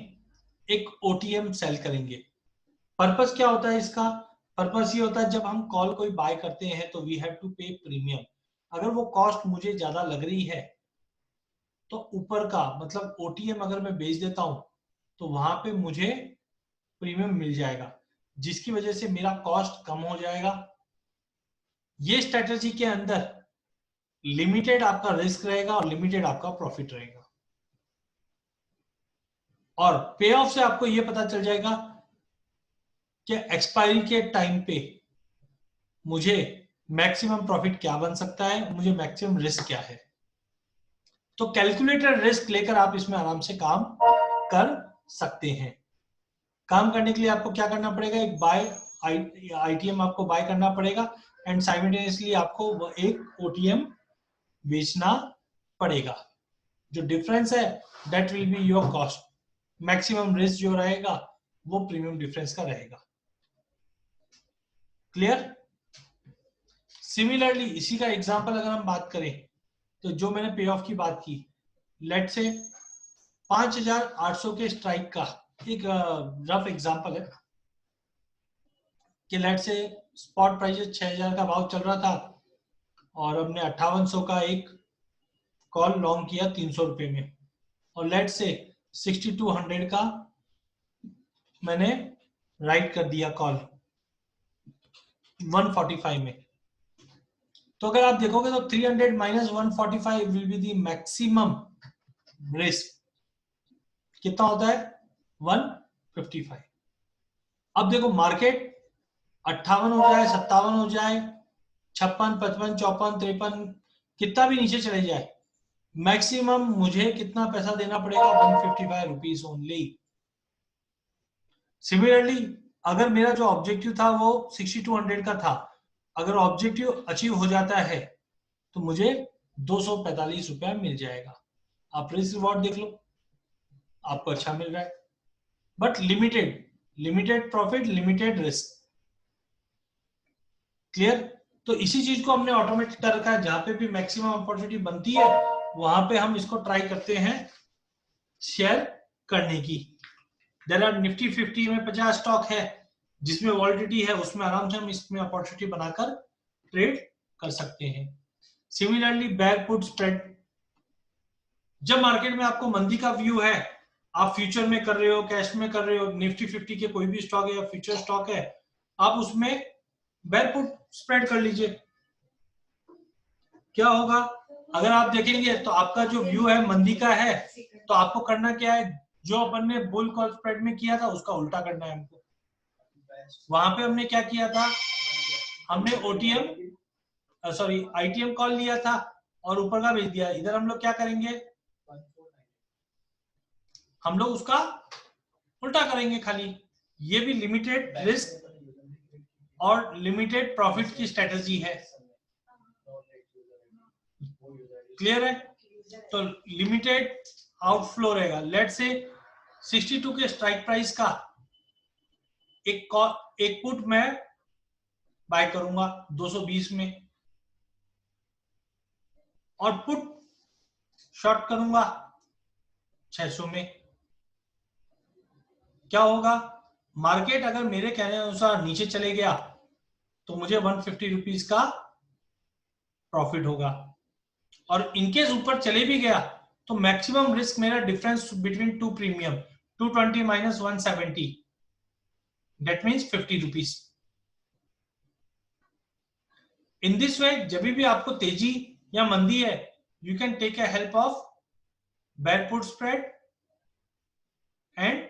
एक ओटीएम सेल करेंगे। पर्पस क्या होता है इसका? पर्पस ये होता है जब हम कॉल कोई बाय करते हैं तो वी हैव टू पे प्रीमियम। अगर वो कॉस्ट मुझे ज्यादा लग रही है तो ऊपर का मतलब ओटीएम अगर मैं बेच देता हूं तो वहां पे मुझे प्रीमियम मिल जाएगा, जिसकी वजह से मेरा कॉस्ट कम हो जाएगा। ये स्ट्रेटेजी के अंदर लिमिटेड आपका रिस्क रहेगा और लिमिटेड आपका प्रॉफिट रहेगा, और पे ऑफ से आपको यह पता चल जाएगा कि एक्सपायरी के टाइम पे मुझे मैक्सिमम प्रॉफिट क्या बन सकता है, मुझे मैक्सिमम रिस्क क्या है। तो कैलकुलेटेड रिस्क लेकर आप इसमें आराम से काम कर सकते हैं। काम करने के लिए आपको क्या करना पड़ेगा, एक बाय आईटीएम आपको बाय करना पड़ेगा, एंड साइमल्टेनियसली आपको एक ओटीएम बेचना पड़ेगा। जो डिफरेंस है that will be your cost. Maximum risk जो रहेगा वो प्रीमियम डिफरेंस का रहेगा। क्लियर? सिमिलरली इसी का एग्जांपल अगर हम बात करें तो जो मैंने पे ऑफ की बात की, लेट से 5800 के स्ट्राइक का एक रफ एग्जांपल है कि लेट से स्पॉट प्राइस 6000 का भाव चल रहा था और हमने 5800 का एक कॉल लॉन्ग किया 300 रुपए में, और लेट से 6200 का मैंने राइट कर दिया कॉल 145 में। तो अगर आप देखोगे तो 300 minus 145 will be the maximum risk. कितना होता है? 155। अब देखो मार्केट 58 हो जाए, 57 हो जाए, 56, 55, 54, 53, कितना भी नीचे चले जाए, मैक्सिमम मुझे कितना पैसा देना पड़ेगा? 155 रुपीज ओनली। सिमिलरली अगर मेरा जो ऑब्जेक्टिव था वो 6200 का था, अगर ऑब्जेक्टिव अचीव हो जाता है तो मुझे 245 रुपया मिल जाएगा। आप रिस्क रिवॉर्ड देख लो, आपको अच्छा मिल रहा है, but limited profit limited risk. Clear? तो इसी चीज को हमने ऑटोमेटिक कर रखा है, जहां पे भी मैक्सिमम अपॉर्चुनिटी बनती है वहां पे हम इसको ट्राई करते हैं शेयर करने की। देयर आर निफ्टी 50 में 50 स्टॉक है जिसमें वॉलिडिटी है, उसमें आराम से हम इसमें अपॉर्चुनिटी बनाकर ट्रेड कर सकते हैं। सिमिलरली बैक पुट स्प्रेड, जब मार्केट में आपको मंदी का व्यू है, आप फ्यूचर में कर रहे हो, कैश में कर रहे हो, निफ्टी 50 के कोई भी स्टॉक है या फ्यूचर स्टॉक है, आप उसमें बैक पुट स्प्रेड कर लीजिए। क्या होगा, अगर आप देखेंगे तो आपका जो व्यू है मंदी का है, तो आपको करना क्या है, जो अपन ने बुल कॉल स्प्रेड में किया था उसका उल्टा करना है हमको। वहां पे हमने क्या किया था, हमने ओटीएम सॉरी आईटीएम कॉल लिया था और ऊपर का भेज दिया। इधर हम लोग क्या करेंगे, हम लोग उसका उल्टा करेंगे खाली। ये भी लिमिटेड रिस्क और लिमिटेड प्रॉफिट की स्ट्रेटेजी है। क्लियर है? तो लिमिटेड आउटफ्लो रहेगा। लेट से 62 के स्ट्राइक प्राइस का एक पुट मैं बाय करूंगा 220 में और पुट शॉर्ट करूंगा 600 में। क्या होगा, मार्केट अगर मेरे कहने अनुसार नीचे चले गया तो मुझे 150 रुपीज का प्रॉफिट होगा, और इनकेस ऊपर चले भी गया तो मैक्सिमम रिस्क मेरा difference between two premium 220 minus 170, that means 50 rupees. In this way जब भी आपको तेजी या मंदी है, you can take a help of bear put spread and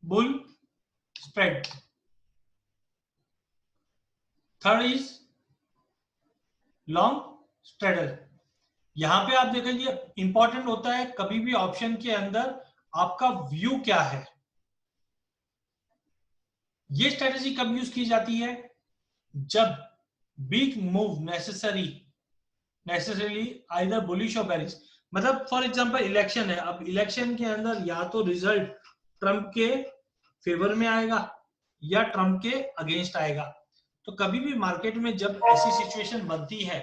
bull spread. Third is long straddle. यहां पे आप देखेंगे इंपॉर्टेंट होता है कभी भी ऑप्शन के अंदर आपका व्यू क्या है। ये स्ट्रेटेजी कब यूज की जाती है, जब big move necessarily either bullish और बेरिश। मतलब फॉर एग्जांपल इलेक्शन है, अब इलेक्शन के अंदर या तो रिजल्ट ट्रंप के फेवर में आएगा या ट्रंप के अगेंस्ट आएगा। तो कभी भी मार्केट में जब ऐसी सिचुएशन बनती है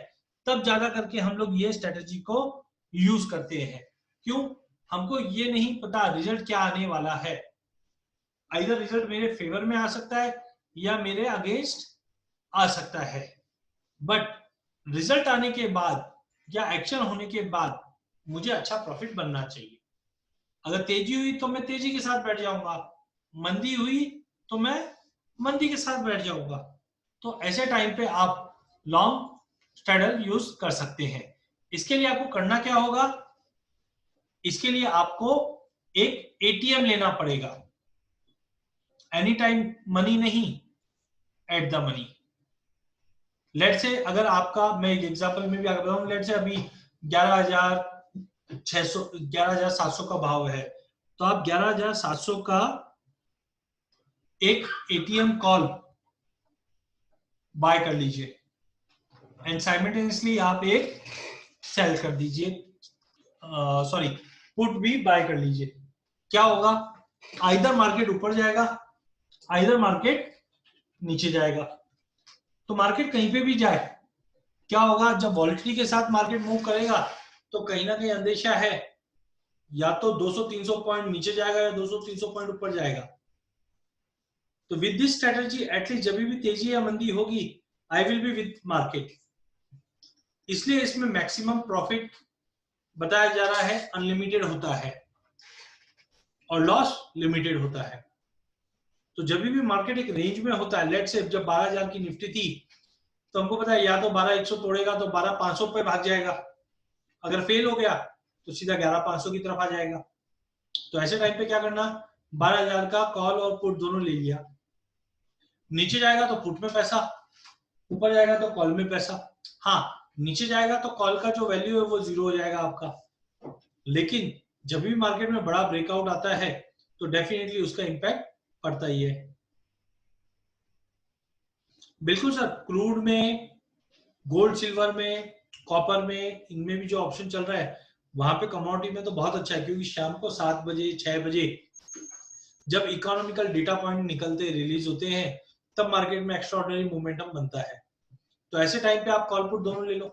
तब ज्यादा करके हम लोग ये स्ट्रेटेजी को यूज करते हैं। क्यों, हमको ये नहीं पता रिजल्ट क्या आने वाला है, आइदर रिजल्ट मेरे फेवर में आ सकता है या मेरे अगेंस्ट आ सकता है। बट रिजल्ट आने के बाद या एक्शन होने के बाद मुझे अच्छा प्रॉफिट बनना चाहिए। अगर तेजी हुई तो मैं तेजी के साथ बैठ जाऊंगा, मंदी हुई तो मैं मंदी के साथ बैठ जाऊंगा। तो ऐसे टाइम पे आप लॉन्ग स्ट्रेडल यूज कर सकते हैं। इसके लिए आपको करना क्या होगा, इसके लिए आपको एक एटीएम लेना पड़ेगा। एनी टाइम मनी नहीं, एट द मनी। लेट से अगर आपका, मैं एक एग्जांपल में भी आगे बताऊं, लेट से अभी 11,600 11,700 का भाव है, तो आप 11,700 का एक एटीएम कॉल बाय कर लीजिए एंड साइमल्टेनियसली आप एक सेल कर दीजिए, सॉरी पुट भी बाय कर लीजिए। क्या होगा, आइदर मार्केट ऊपर जाएगा आइदर मार्केट नीचे जाएगा। तो मार्केट कहीं पे भी जाए, क्या होगा, जब वॉलिटिलिटी के साथ मार्केट मूव करेगा तो कहीं ना कहीं अंदेशा है या तो 200-300 पॉइंट नीचे जाएगा या 200-300 पॉइंट ऊपर जाएगा। तो विद दिस स्ट्रेटजी एटलीस्ट जब भी तेजी या मंदी होगी, I will be with market. इसलिए इसमें मैक्सिमम प्रॉफिट बताया जा रहा है अनलिमिटेड होता है और लॉस लिमिटेड होता है। तो जब भी मार्केट एक रेंज में होता है, लेट से जब 12,000 की निफ्टी थी तो हमको पता है या तो 12,100 तोड़ेगा तो 12,500 पे भाग जाएगा, अगर फेल हो गया तो सीधा 11,500 की तरफ आ जाएगा। तो ऐसे टाइम पे क्या करना, 12,000 का कॉल और पुट दोनों ले लिया। नीचे जाएगा तो पुट में पैसा, ऊपर जाएगा तो कॉल में पैसा। हाँ, नीचे जाएगा तो कॉल का जो वैल्यू है वो 0 हो जाएगा आपका, लेकिन जब भी मार्केट में बड़ा ब्रेकआउट आता है तो डेफिनेटली उसका इंपैक्ट पड़ता ही है। बिल्कुल सर, क्रूड में, गोल्ड सिल्वर में, कॉपर में, इनमें भी जो ऑप्शन चल रहा है वहां पे कमोडिटी में तो बहुत अच्छा है, क्योंकि शाम को 7 बजे 6 बजे जब इकोनॉमिकल डेटा पॉइंट निकलते रिलीज होते हैं तब मार्केट में एक्स्ट्राऑर्डिनरी मोमेंटम बनता है। तो ऐसे टाइम पे आप कॉल पुट दोनों ले लो।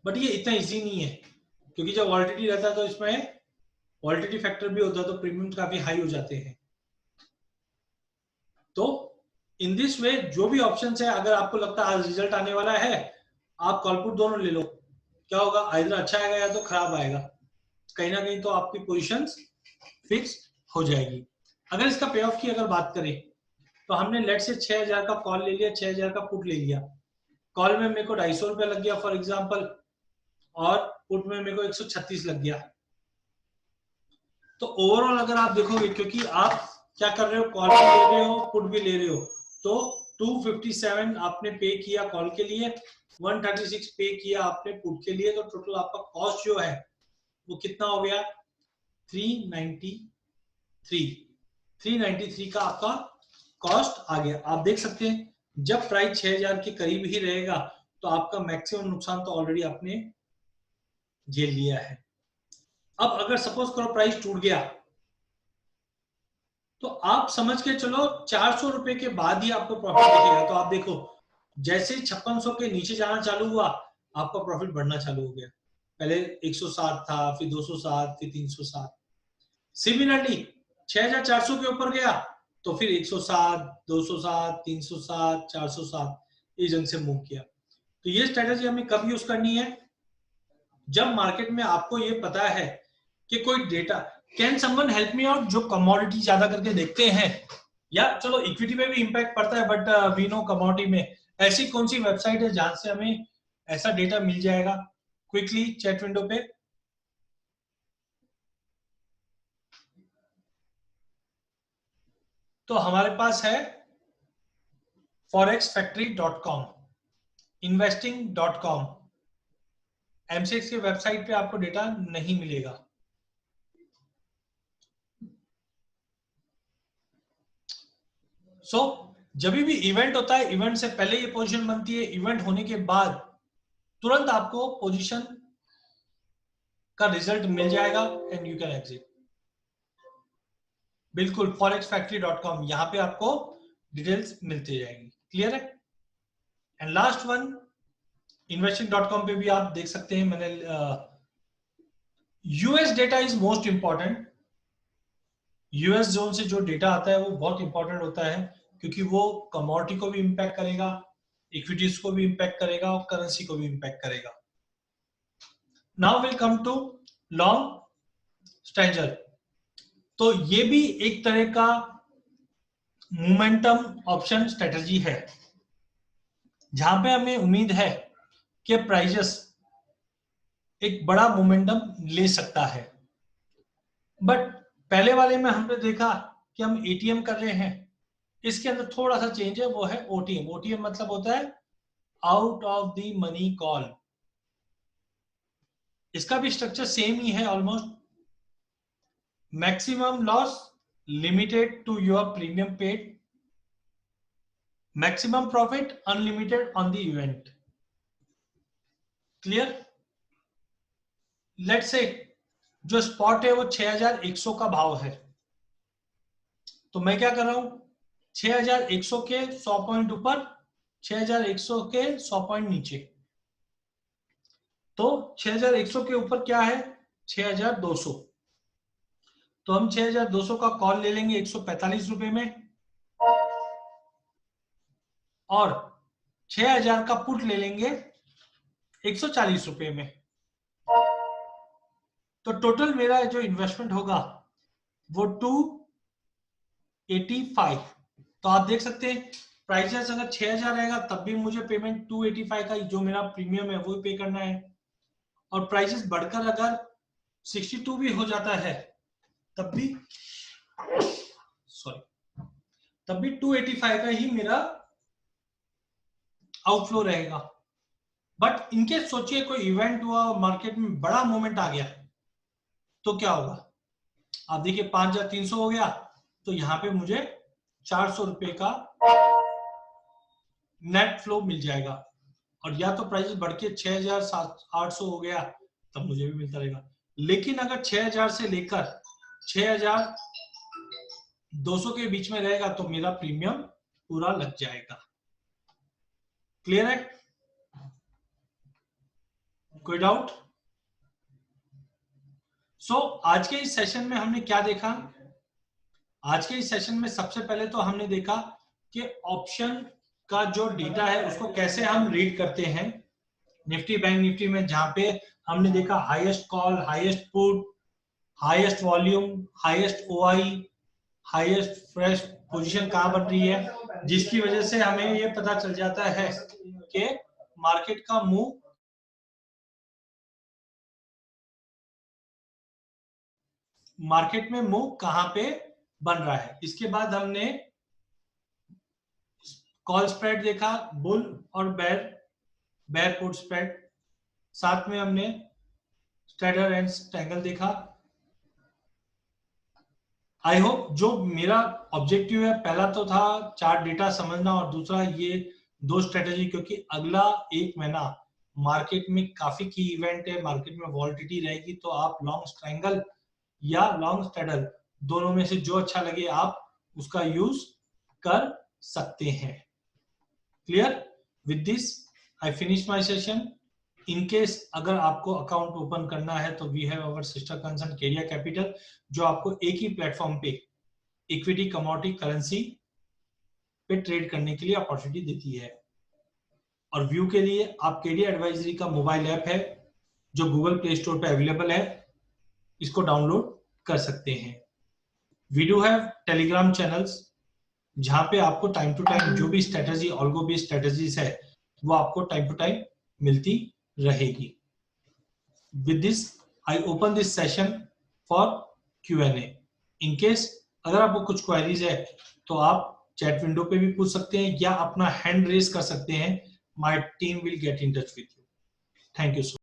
बट ये इतना इजी नहीं है, क्योंकि जब वॉलिटिलिटी रहता है तो इसमें वॉलिटिलिटी फैक्टर भी होता है, तो प्रीमियम काफी हाई हो जाते हैं। तो इन दिस वे जो भी ऑप्शन है, अगर आपको लगता है आज रिजल्ट आने वाला है, आप कॉल पुट दोनों ले लो। क्या होगा, आइदर अच्छा आएगा या तो खराब आएगा, कहीं ना कहीं तो आपकी पोजीशन फिक्स हो जाएगी। अगर इसका पे ऑफ की अगर बात करें तो हमने लेट से 6000 का कॉल ले लिया, 6000 का पुट ले लिया। कॉल में मेरे को 250 रुपया लग गया फॉर एग्जाम्पल, और पुट में मेरे को 136 लग गया। तो ओवरऑल अगर आप देखोगे, क्योंकि आप क्या कर रहे हो, कॉल भी ले रहे हो पुट भी ले रहे हो, तो 257 आपने पे किया कॉल के लिए, 136 पे किया आपने पुट के लिए, तो टोटल आपका कॉस्ट जो है वो कितना हो गया, 393 का आपका कॉस्ट आ गया। आप देख सकते हैं जब प्राइस 6000 के करीब ही रहेगा तो आपका मैक्सिमम नुकसान तो ऑलरेडी आपने झेल लिया है। अब अगर सपोज करो प्राइस टूट गया, तो आप समझ के चलो 400 रुपए के बाद ही आपको प्रॉफिट दिखेगा। तो आप देखो जैसे 5600 के नीचे जाना चालू हुआ, आपका प्रॉफिट बढ़ना चालू हो गया। पहले 160 था, फिर 207, फिर 307। सिमिलरली 6400 के ऊपर गया तो फिर 107, 207, 307, 407 इस ढंग से मूव किया। तो ये स्ट्रेटेजी हमें कब यूज करनी है, जब मार्केट में आपको ये पता है कि कोई data, can someone help me out, जो कमोडिटी ज्यादा करके देखते हैं, या चलो इक्विटी में भी इंपैक्ट पड़ता है बट वी नो कमोडिटी में ऐसी कौन सी वेबसाइट है जहां से हमें ऐसा डेटा मिल जाएगा, क्विकली चैट विंडो पे। तो हमारे पास है forexfactory.com, investing.com। एमसीएक्स की वेबसाइट पे आपको डेटा नहीं मिलेगा। जब भी इवेंट होता है, इवेंट से पहले ये पोजीशन बनती है, इवेंट होने के बाद तुरंत आपको पोजीशन का रिजल्ट मिल जाएगा एंड यू कैन एग्जिट। बिल्कुल forexfactory.com, यहां पे आपको डिटेल्स मिलती जाएंगी। क्लियर है? एंड लास्ट वन investing.com पे भी आप देख सकते हैं। मैंने US data is most important. US zone से जो डेटा आता है वो बहुत इंपॉर्टेंट होता है, क्योंकि वो कमोडिटी को भी इंपैक्ट करेगा, इक्विटीज को भी इंपैक्ट करेगा और करेंसी को भी इंपैक्ट करेगा। Now will come to long stranger. तो ये भी एक तरह का मोमेंटम ऑप्शन स्ट्रेटजी है, जहां पे हमें उम्मीद है कि प्राइजेस एक बड़ा मोमेंटम ले सकता है। बट पहले वाले में हमने देखा कि हम एटीएम कर रहे हैं, इसके अंदर थोड़ा सा चेंज है, वो है ओटीएम। ओटीएम मतलब होता है out of the money call. इसका भी स्ट्रक्चर सेम ही है almost. Maximum loss limited to your premium paid, maximum profit unlimited on the event. Clear? Let's say जो स्पॉट है वो 6100 का भाव है, तो मैं क्या कर रहा हूं, 6100 के 100 पॉइंट ऊपर, 6100 के 100 पॉइंट नीचे। तो 6100 के ऊपर क्या है, 6200। तो हम 6200 का कॉल ले लेंगे 145 रुपए में, और 6000 का पुट ले लेंगे 140 रुपए में। तो टोटल मेरा जो इन्वेस्टमेंट होगा वो 285। तो आप देख सकते हैं प्राइसेस अगर 6000 रहेगा तब भी मुझे पेमेंट 285 का जो मेरा प्रीमियम है वो पे करना है, और प्राइसेस बढ़कर अगर 62 भी हो जाता है तब भी 285 का ही मेरा आउटफ्लो रहेगा। बट इनके सोचिए कोई इवेंट हुआ, मार्केट में बड़ा मोमेंट आ गया, तो क्या होगा? आप देखिए 5300 हो गया, तो यहाँ पे मुझे 400 रुपए का नेट फ्लो मिल जाएगा, और या तो प्राइस बढ़ के 6,800 हो गया तब मुझे भी मिलता रहेगा। लेकिन अगर 6,000 से लेकर 6,200 के बीच में रहेगा तो मेरा प्रीमियम पूरा लग जाएगा। क्लियर है? कोई डाउट? आज के इस सेशन में हमने क्या देखा? आज के इस सेशन में सबसे पहले तो हमने देखा कि ऑप्शन का जो डेटा है उसको कैसे हम रीड करते हैं निफ्टी बैंक निफ्टी में, जहां पे हमने देखा highest call, highest put, highest volume, highest OI, highest fresh position कहां बन रही है, जिसकी वजह से हमें ये पता चल जाता है कि मार्केट का मूव कहां पे बन रहा है। इसके बाद हमने कॉल स्प्रेड देखा, बुल और बेयर पुट स्प्रेड, साथ में हमने स्ट्रैडर एंड स्टैंगल देखा। आई होप जो मेरा ऑब्जेक्टिव है, पहला तो था चार्ट डेटा समझना और दूसरा ये 2 स्ट्रेटेजी, क्योंकि अगला 1 महीना मार्केट में काफी की इवेंट है, मार्केट में वॉलिटिलिटी रहेगी, तो आप लॉन्ग स्ट्रैंगल या लॉन्ग स्ट्रैडल दोनों में से जो अच्छा लगे आप उसका यूज कर सकते हैं। Clear? With this I finish my session. In case अगर आपको अकाउंट ओपन करना है तो we have our sister concern career capital, जो आपको एक ही प्लेटफॉर्म पे इक्विटी, कमोडिटी, करेंसी पे ट्रेड करने के लिए अपॉर्चुनिटी देती है। और व्यू के लिए आप कैरियर एडवाइजरी का मोबाइल ऐप है जो गूगल प्ले स्टोर पे अवेलेबल है, इसको डाउनलोड कर सकते हैं। We do have Telegram channels जहां पे आपको टाइम टू टाइम जो भी स्ट्रेटेजी, ऑल्गो बेस्ड स्ट्रेटेजीज है वो आपको टाइम टू टाइम मिलती रहेगी। With this, I open this session for Q&A. In case अगर आपको कुछ क्वेरीज है तो आप चैट विंडो पे भी पूछ सकते हैं या अपना हैंड रेज कर सकते हैं। My team will get in touch with you. Thank you so much.